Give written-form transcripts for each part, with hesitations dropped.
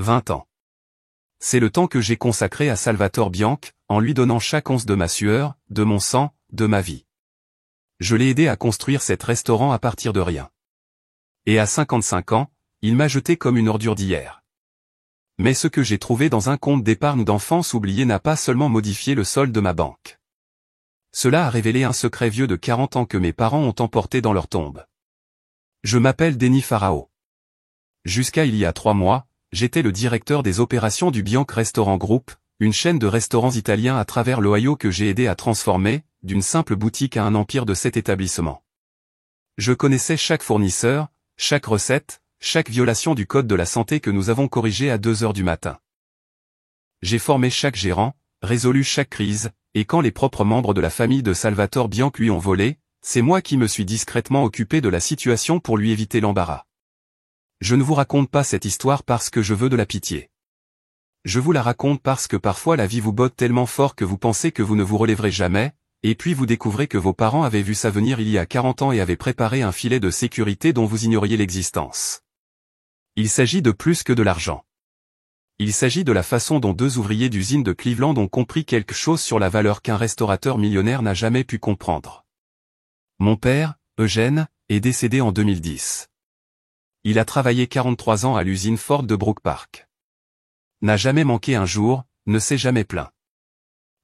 20 ans. C'est le temps que j'ai consacré à Salvatore Bianchi, en lui donnant chaque once de ma sueur, de mon sang, de ma vie. Je l'ai aidé à construire cet restaurant à partir de rien. Et à 55 ans, il m'a jeté comme une ordure d'hier. Mais ce que j'ai trouvé dans un compte d'épargne d'enfance oublié n'a pas seulement modifié le solde de ma banque. Cela a révélé un secret vieux de 40 ans que mes parents ont emporté dans leur tombe. Je m'appelle Denis Farao. Jusqu'à il y a 3 mois, j'étais le directeur des opérations du Bianchi Restaurant Group, une chaîne de restaurants italiens à travers l'Ohio que j'ai aidé à transformer, d'une simple boutique à un empire de 7 établissements. Je connaissais chaque fournisseur, chaque recette, chaque violation du code de la santé que nous avons corrigé à 2 heures du matin. J'ai formé chaque gérant, résolu chaque crise, et quand les propres membres de la famille de Salvatore Bianchi lui ont volé, c'est moi qui me suis discrètement occupé de la situation pour lui éviter l'embarras. Je ne vous raconte pas cette histoire parce que je veux de la pitié. Je vous la raconte parce que parfois la vie vous botte tellement fort que vous pensez que vous ne vous relèverez jamais, et puis vous découvrez que vos parents avaient vu ça venir il y a 40 ans et avaient préparé un filet de sécurité dont vous ignoriez l'existence. Il s'agit de plus que de l'argent. Il s'agit de la façon dont 2 ouvriers d'usine de Cleveland ont compris quelque chose sur la valeur qu'un restaurateur millionnaire n'a jamais pu comprendre. Mon père, Eugène, est décédé en 2010. Il a travaillé 43 ans à l'usine Ford de Brook Park. N'a jamais manqué un jour, ne s'est jamais plaint.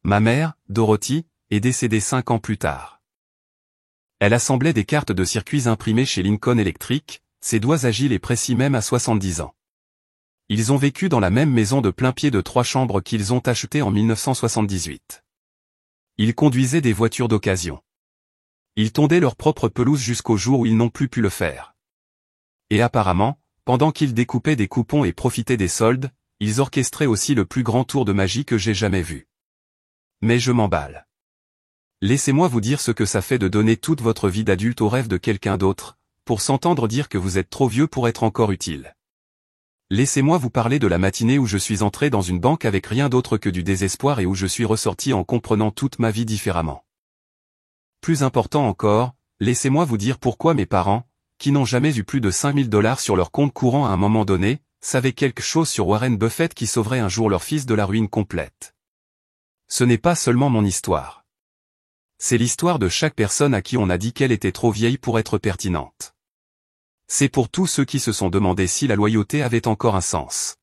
Ma mère, Dorothy, est décédée 5 ans plus tard. Elle assemblait des cartes de circuits imprimées chez Lincoln Electric, ses doigts agiles et précis même à 70 ans. Ils ont vécu dans la même maison de plein-pied de 3 chambres qu'ils ont achetée en 1978. Ils conduisaient des voitures d'occasion. Ils tondaient leur propre pelouse jusqu'au jour où ils n'ont plus pu le faire. Et apparemment, pendant qu'ils découpaient des coupons et profitaient des soldes, ils orchestraient aussi le plus grand tour de magie que j'ai jamais vu. Mais je m'emballe. Laissez-moi vous dire ce que ça fait de donner toute votre vie d'adulte au rêve de quelqu'un d'autre, pour s'entendre dire que vous êtes trop vieux pour être encore utile. Laissez-moi vous parler de la matinée où je suis entré dans une banque avec rien d'autre que du désespoir et où je suis ressorti en comprenant toute ma vie différemment. Plus important encore, laissez-moi vous dire pourquoi mes parents, qui n'ont jamais eu plus de $5000 sur leur compte courant à un moment donné, savaient quelque chose sur Warren Buffett qui sauverait un jour leur fils de la ruine complète. Ce n'est pas seulement mon histoire. C'est l'histoire de chaque personne à qui on a dit qu'elle était trop vieille pour être pertinente. C'est pour tous ceux qui se sont demandé si la loyauté avait encore un sens.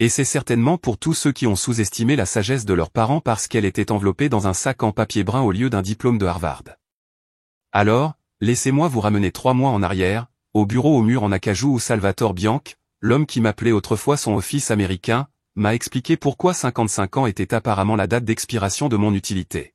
Et c'est certainement pour tous ceux qui ont sous-estimé la sagesse de leurs parents parce qu'elle était enveloppée dans un sac en papier brun au lieu d'un diplôme de Harvard. Alors, laissez-moi vous ramener 3 mois en arrière, au bureau au mur en acajou où Salvatore Bianchi, l'homme qui m'appelait autrefois son office américain, m'a expliqué pourquoi 55 ans était apparemment la date d'expiration de mon utilité.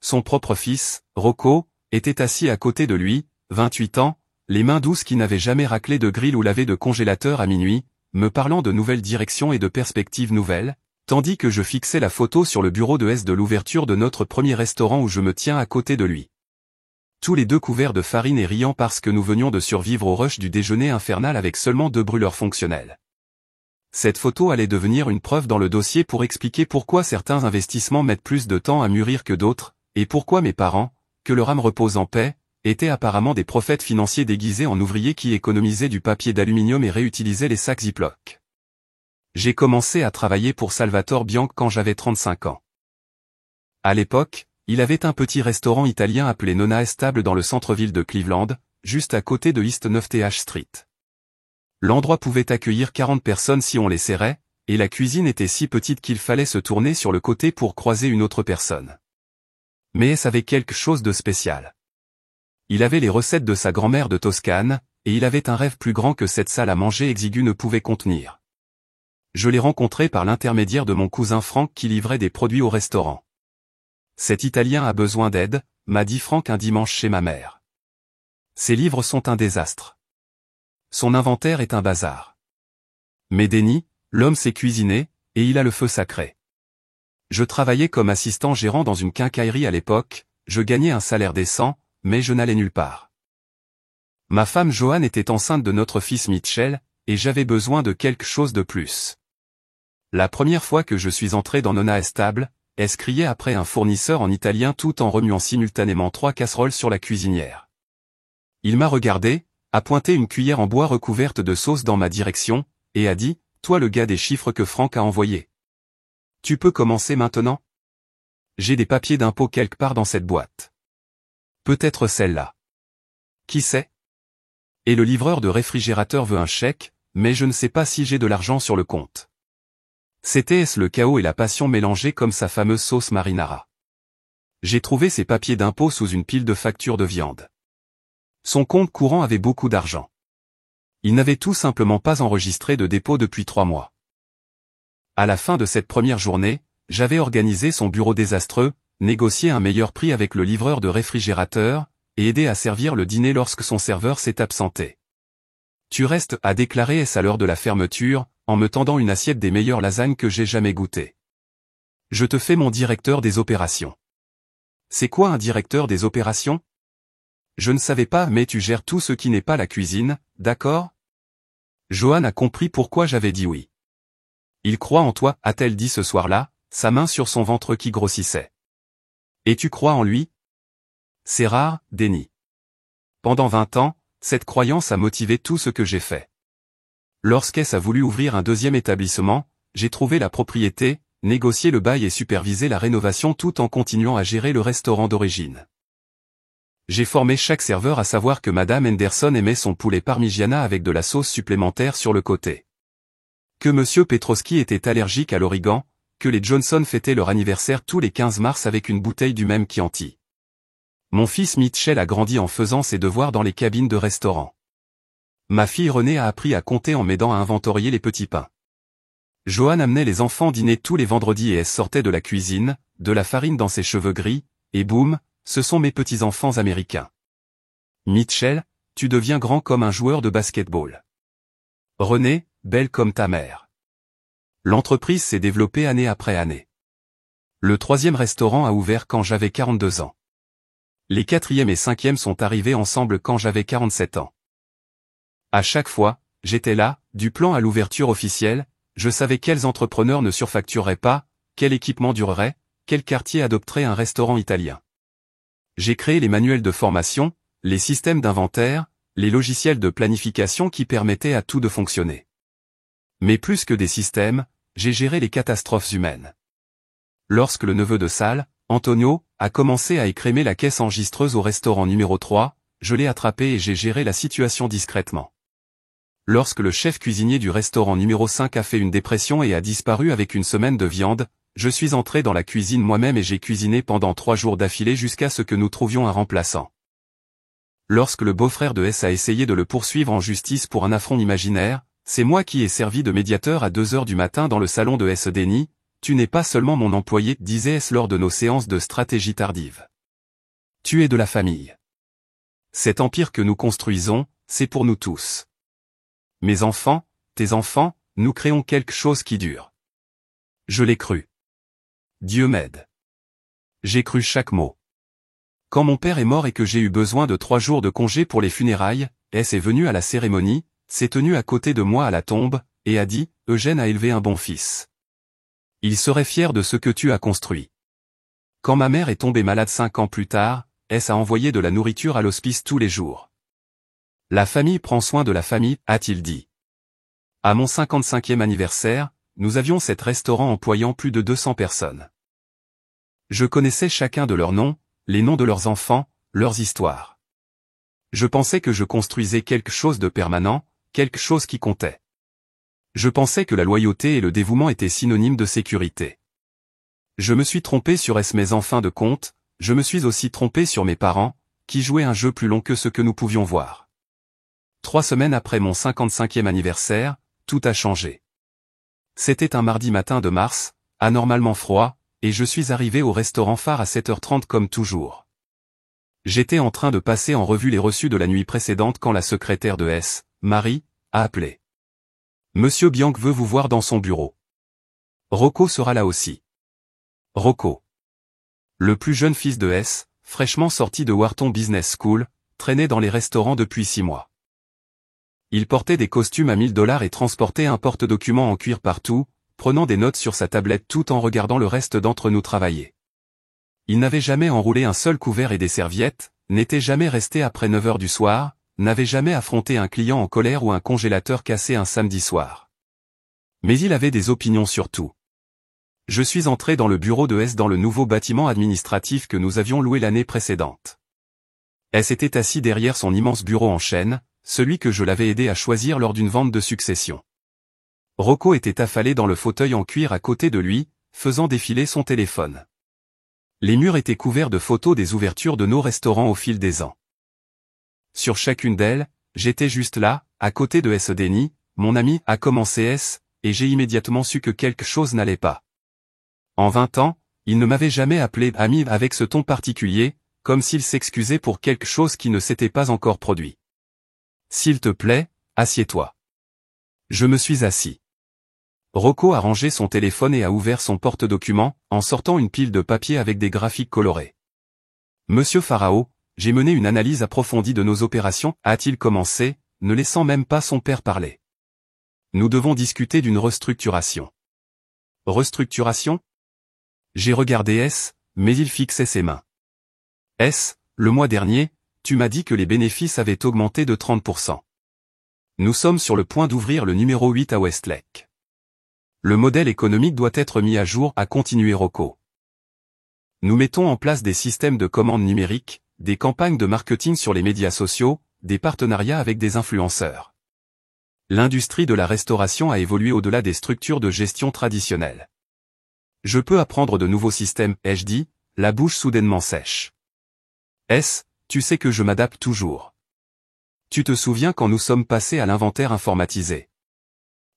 Son propre fils, Rocco, était assis à côté de lui, 28 ans, les mains douces qui n'avaient jamais raclé de grill ou lavé de congélateur à minuit, me parlant de nouvelles directions et de perspectives nouvelles, tandis que je fixais la photo sur le bureau de S de l'ouverture de notre premier restaurant où je me tiens à côté de lui. Tous les 2 couverts de farine et riant parce que nous venions de survivre au rush du déjeuner infernal avec seulement 2 brûleurs fonctionnels. Cette photo allait devenir une preuve dans le dossier pour expliquer pourquoi certains investissements mettent plus de temps à mûrir que d'autres, et pourquoi mes parents, que leur âme repose en paix, étaient apparemment des prophètes financiers déguisés en ouvriers qui économisaient du papier d'aluminium et réutilisaient les sacs Ziploc. J'ai commencé à travailler pour Salvatore Bianchi quand j'avais 35 ans. À l'époque, il avait un petit restaurant italien appelé Nonna Estable dans le centre-ville de Cleveland, juste à côté de East 9th Street. L'endroit pouvait accueillir 40 personnes si on les serrait, et la cuisine était si petite qu'il fallait se tourner sur le côté pour croiser une autre personne. Mais ça avait quelque chose de spécial. Il avait les recettes de sa grand-mère de Toscane, et il avait un rêve plus grand que cette salle à manger exiguë ne pouvait contenir. Je l'ai rencontré par l'intermédiaire de mon cousin Franck qui livrait des produits au restaurant. Cet Italien a besoin d'aide, m'a dit Franck un dimanche chez ma mère. Ses livres sont un désastre. Son inventaire est un bazar. Mais Denis, l'homme sait cuisiner, et il a le feu sacré. Je travaillais comme assistant gérant dans une quincaillerie à l'époque, je gagnais un salaire décent, mais je n'allais nulle part. Ma femme Joanne était enceinte de notre fils Mitchell, et j'avais besoin de quelque chose de plus. La première fois que je suis entré dans Nonna Estable, elle criait après un fournisseur en italien tout en remuant simultanément 3 casseroles sur la cuisinière. Il m'a regardé, a pointé une cuillère en bois recouverte de sauce dans ma direction, et a dit, « Toi le gars des chiffres que Franck a envoyés. Tu peux commencer maintenant ? J'ai des papiers d'impôt quelque part dans cette boîte. Peut-être celle-là. Qui sait ? Et le livreur de réfrigérateur veut un chèque, mais je ne sais pas si j'ai de l'argent sur le compte. » C'était le chaos et la passion mélangés comme sa fameuse sauce marinara. J'ai trouvé ses papiers d'impôt sous une pile de factures de viande. Son compte courant avait beaucoup d'argent. Il n'avait tout simplement pas enregistré de dépôt depuis 3 mois. À la fin de cette première journée, j'avais organisé son bureau désastreux, négocié un meilleur prix avec le livreur de réfrigérateur, et aidé à servir le dîner lorsque son serveur s'est absenté. Tu restes, a déclaré S à l'heure de la fermeture, en me tendant une assiette des meilleures lasagnes que j'ai jamais goûtées. Je te fais mon directeur des opérations. C'est quoi un directeur des opérations ? Je ne savais pas, mais tu gères tout ce qui n'est pas la cuisine, d'accord ? Joanne a compris pourquoi j'avais dit oui. Il croit en toi, a-t-elle dit ce soir-là, sa main sur son ventre qui grossissait. Et tu crois en lui ? C'est rare, Denis. Pendant 20 ans, cette croyance a motivé tout ce que j'ai fait. Lorsqu'S a voulu ouvrir un deuxième établissement, j'ai trouvé la propriété, négocié le bail et supervisé la rénovation tout en continuant à gérer le restaurant d'origine. J'ai formé chaque serveur à savoir que Madame Henderson aimait son poulet parmigiana avec de la sauce supplémentaire sur le côté. Que Monsieur Petrowski était allergique à l'origan, que les Johnson fêtaient leur anniversaire tous les 15 mars avec une bouteille du même Chianti. Mon fils Mitchell a grandi en faisant ses devoirs dans les cabines de restaurant. Ma fille Renée a appris à compter en m'aidant à inventorier les petits pains. Joanne amenait les enfants dîner tous les vendredis et elle sortait de la cuisine, de la farine dans ses cheveux gris, et boum, ce sont mes petits-enfants américains. Mitchell, tu deviens grand comme un joueur de basketball. Renée, belle comme ta mère. L'entreprise s'est développée année après année. Le 3e restaurant a ouvert quand j'avais 42 ans. Les 4e et 5e sont arrivés ensemble quand j'avais 47 ans. À chaque fois, j'étais là, du plan à l'ouverture officielle, je savais quels entrepreneurs ne surfactureraient pas, quel équipement durerait, quel quartier adopterait un restaurant italien. J'ai créé les manuels de formation, les systèmes d'inventaire, les logiciels de planification qui permettaient à tout de fonctionner. Mais plus que des systèmes, j'ai géré les catastrophes humaines. Lorsque le neveu de Sal, Antonio, a commencé à écrémer la caisse enregistreuse au restaurant numéro 3, je l'ai attrapé et j'ai géré la situation discrètement. Lorsque le chef cuisinier du restaurant numéro 5 a fait une dépression et a disparu avec une semaine de viande, je suis entré dans la cuisine moi-même et j'ai cuisiné pendant 3 jours d'affilée jusqu'à ce que nous trouvions un remplaçant. Lorsque le beau-frère de S a essayé de le poursuivre en justice pour un affront imaginaire, c'est moi qui ai servi de médiateur à 2 heures du matin dans le salon de S. Denis, tu n'es pas seulement mon employé, disait S lors de nos séances de stratégie tardive. Tu es de la famille. Cet empire que nous construisons, c'est pour nous tous. Mes enfants, tes enfants, nous créons quelque chose qui dure. Je l'ai cru. Dieu m'aide. J'ai cru chaque mot. Quand mon père est mort et que j'ai eu besoin de 3 jours de congé pour les funérailles, S est venu à la cérémonie, s'est tenu à côté de moi à la tombe, et a dit, « Eugène a élevé un bon fils. Il serait fier de ce que tu as construit. » Quand ma mère est tombée malade 5 ans plus tard, S a envoyé de la nourriture à l'hospice tous les jours. La famille prend soin de la famille, a-t-il dit. À mon 55e anniversaire, nous avions 7 restaurants employant plus de 200 personnes. Je connaissais chacun de leurs noms, les noms de leurs enfants, leurs histoires. Je pensais que je construisais quelque chose de permanent, quelque chose qui comptait. Je pensais que la loyauté et le dévouement étaient synonymes de sécurité. Je me suis trompé sur S mais en fin de compte, je me suis aussi trompé sur mes parents, qui jouaient un jeu plus long que ce que nous pouvions voir. 3 semaines après mon 55e anniversaire, tout a changé. C'était un mardi matin de mars, anormalement froid, et je suis arrivé au restaurant phare à 7h30 comme toujours. J'étais en train de passer en revue les reçus de la nuit précédente quand la secrétaire de S, Marie, a appelé. Monsieur Bianc veut vous voir dans son bureau. Rocco sera là aussi. Rocco. Le plus jeune fils de S, fraîchement sorti de Wharton Business School, traînait dans les restaurants depuis 6 mois. Il portait des costumes à $1000 et transportait un porte-documents en cuir partout, prenant des notes sur sa tablette tout en regardant le reste d'entre nous travailler. Il n'avait jamais enroulé un seul couvert et des serviettes, n'était jamais resté après 9 heures du soir, n'avait jamais affronté un client en colère ou un congélateur cassé un samedi soir. Mais il avait des opinions sur tout. Je suis entré dans le bureau de S dans le nouveau bâtiment administratif que nous avions loué l'année précédente. S était assis derrière son immense bureau en chêne, celui que je l'avais aidé à choisir lors d'une vente de succession. Rocco était affalé dans le fauteuil en cuir à côté de lui, faisant défiler son téléphone. Les murs étaient couverts de photos des ouvertures de nos restaurants au fil des ans. Sur chacune d'elles, j'étais juste là, à côté de S. Denis, mon ami, a commencé S, et j'ai immédiatement su que quelque chose n'allait pas. En 20 ans, il ne m'avait jamais appelé ami avec ce ton particulier, comme s'il s'excusait pour quelque chose qui ne s'était pas encore produit. S'il te plaît, assieds-toi. Je me suis assis. Rocco a rangé son téléphone et a ouvert son porte-documents, en sortant une pile de papier avec des graphiques colorés. Monsieur Farao, j'ai mené une analyse approfondie de nos opérations, a-t-il commencé, ne laissant même pas son père parler. Nous devons discuter d'une restructuration. Restructuration? J'ai regardé S, mais il fixait ses mains. S, le mois dernier, tu m'as dit que les bénéfices avaient augmenté de 30%. Nous sommes sur le point d'ouvrir le numéro 8 à Westlake. Le modèle économique doit être mis à jour, a continué Rocco. Nous mettons en place des systèmes de commande numériques, des campagnes de marketing sur les médias sociaux, des partenariats avec des influenceurs. L'industrie de la restauration a évolué au-delà des structures de gestion traditionnelles. Je peux apprendre de nouveaux systèmes, ai-je dit, la bouche soudainement sèche. S, tu sais que je m'adapte toujours. Tu te souviens quand nous sommes passés à l'inventaire informatisé?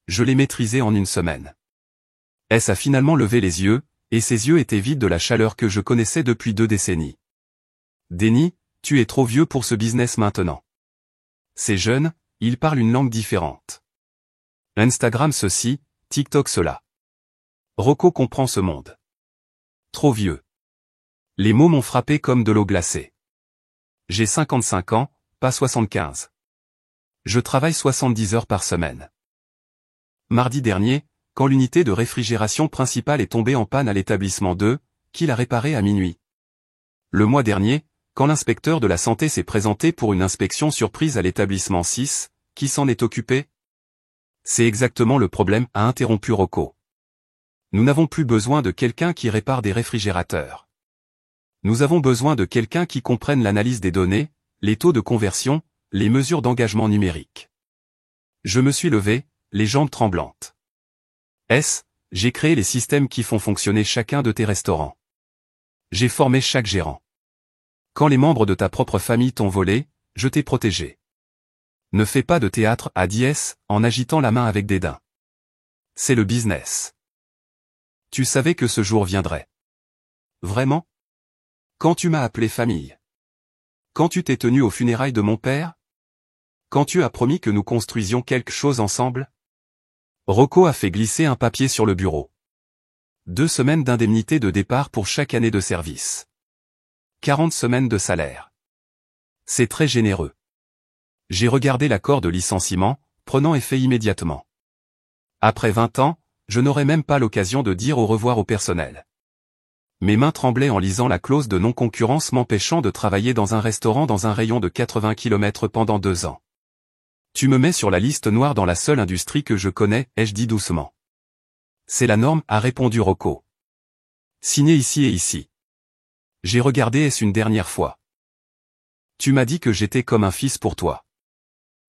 Je l'ai maîtrisé en une semaine. S a finalement levé les yeux, et ses yeux étaient vides de la chaleur que je connaissais depuis 2 décennies. Denis, tu es trop vieux pour ce business maintenant. C'est jeune, il parle une langue différente. Instagram ceci, TikTok cela. Rocco comprend ce monde. Trop vieux. Les mots m'ont frappé comme de l'eau glacée. J'ai 55 ans, pas 75. Je travaille 70 heures par semaine. Mardi dernier, quand l'unité de réfrigération principale est tombée en panne à l'établissement 2, qui l'a réparée à minuit. Le mois dernier, quand l'inspecteur de la santé s'est présenté pour une inspection surprise à l'établissement 6, qui s'en est occupé? C'est exactement le problème, a interrompu Rocco. Nous n'avons plus besoin de quelqu'un qui répare des réfrigérateurs. Nous avons besoin de quelqu'un qui comprenne l'analyse des données, les taux de conversion, les mesures d'engagement numérique. Je me suis levé, les jambes tremblantes. J'ai créé les systèmes qui font fonctionner chacun de tes restaurants. J'ai formé chaque gérant. Quand les membres de ta propre famille t'ont volé, je t'ai protégé. Ne fais pas de théâtre, a dit S, en agitant la main avec dédain. C'est le business. Tu savais que ce jour viendrait. Vraiment? Quand tu m'as appelé famille? Quand tu t'es tenu aux funérailles de mon père? Quand tu as promis que nous construisions quelque chose ensemble? Rocco a fait glisser un papier sur le bureau. 2 semaines d'indemnité de départ pour chaque année de service. 40 semaines de salaire. C'est très généreux. J'ai regardé l'accord de licenciement, prenant effet immédiatement. Après 20 ans, je n'aurai même pas l'occasion de dire au revoir au personnel. Mes mains tremblaient en lisant la clause de non-concurrence m'empêchant de travailler dans un restaurant dans un rayon de 80 km pendant 2 ans. Tu me mets sur la liste noire dans la seule industrie que je connais, ai-je dit doucement. C'est la norme, a répondu Rocco. Signé ici et ici. J'ai regardé S une dernière fois. Tu m'as dit que j'étais comme un fils pour toi.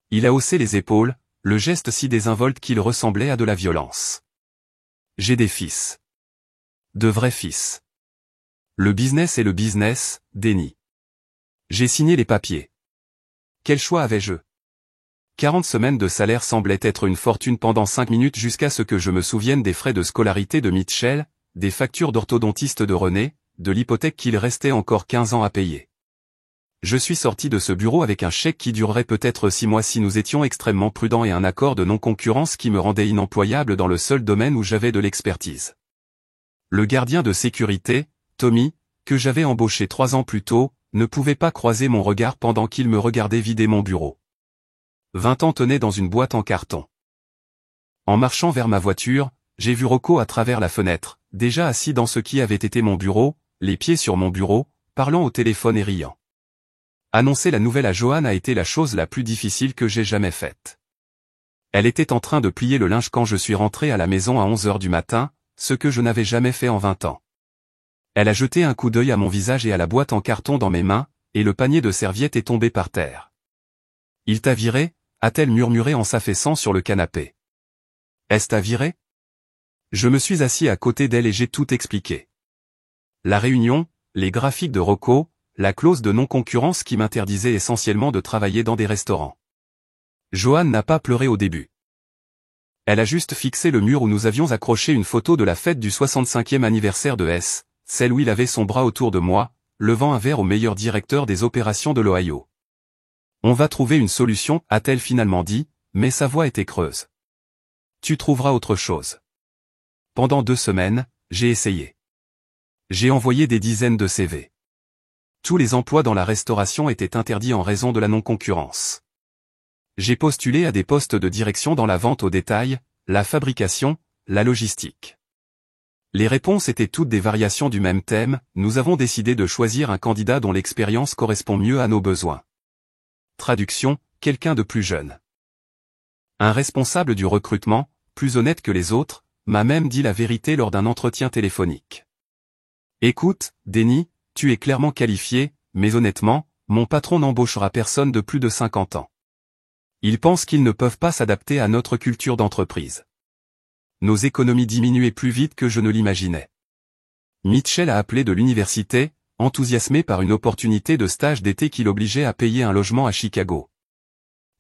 Il a haussé les épaules, le geste si désinvolte qu'il ressemblait à de la violence. J'ai des fils. De vrais fils. Le business est le business, Denis. J'ai signé les papiers. Quel choix avais-je? 40 semaines de salaire semblaient être une fortune pendant 5 minutes jusqu'à ce que je me souvienne des frais de scolarité de Mitchell, des factures d'orthodontiste de René, de l'hypothèque qu'il restait encore 15 ans à payer. Je suis sorti de ce bureau avec un chèque qui durerait peut-être 6 mois si nous étions extrêmement prudents et un accord de non-concurrence qui me rendait inemployable dans le seul domaine où j'avais de l'expertise. Le gardien de sécurité, Tommy, que j'avais embauché 3 ans plus tôt, ne pouvait pas croiser mon regard pendant qu'il me regardait vider mon bureau. 20 ans tenaient dans une boîte en carton. En marchant vers ma voiture, j'ai vu Rocco à travers la fenêtre, déjà assis dans ce qui avait été mon bureau, les pieds sur mon bureau, parlant au téléphone et riant. Annoncer la nouvelle à Johan a été la chose la plus difficile que j'ai jamais faite. Elle était en train de plier le linge quand je suis rentré à la maison à 11 heures du matin, ce que je n'avais jamais fait en 20 ans. Elle a jeté un coup d'œil à mon visage et à la boîte en carton dans mes mains, et le panier de serviettes est tombé par terre. Il t'a viré, a-t-elle murmuré en s'affaissant sur le canapé. Est-ce t'a viré? Je me suis assis à côté d'elle et j'ai tout expliqué. La réunion, les graphiques de Rocco, la clause de non-concurrence qui m'interdisait essentiellement de travailler dans des restaurants. Joanne n'a pas pleuré au début. Elle a juste fixé le mur où nous avions accroché une photo de la fête du 65e anniversaire de S, celle où il avait son bras autour de moi, levant un verre au meilleur directeur des opérations de l'Ohio. On va trouver une solution, a-t-elle finalement dit, mais sa voix était creuse. Tu trouveras autre chose. Pendant 2 semaines, j'ai essayé. J'ai envoyé des dizaines de CV. Tous les emplois dans la restauration étaient interdits en raison de la non-concurrence. J'ai postulé à des postes de direction dans la vente au détail, la fabrication, la logistique. Les réponses étaient toutes des variations du même thème, nous avons décidé de choisir un candidat dont l'expérience correspond mieux à nos besoins. Traduction, quelqu'un de plus jeune. Un responsable du recrutement, plus honnête que les autres, m'a même dit la vérité lors d'un entretien téléphonique. Écoute, Denny, tu es clairement qualifié, mais honnêtement, mon patron n'embauchera personne de plus de 50 ans. Ils pensent qu'ils ne peuvent pas s'adapter à notre culture d'entreprise. Nos économies diminuaient plus vite que je ne l'imaginais. Mitchell a appelé de l'université, enthousiasmé par une opportunité de stage d'été qui l'obligeait à payer un logement à Chicago.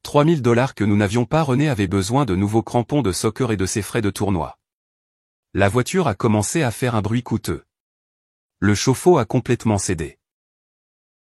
3 000 $ que nous n'avions pas. René avait besoin de nouveaux crampons de soccer et de ses frais de tournoi. La voiture a commencé à faire un bruit coûteux. Le chauffe-eau a complètement cédé.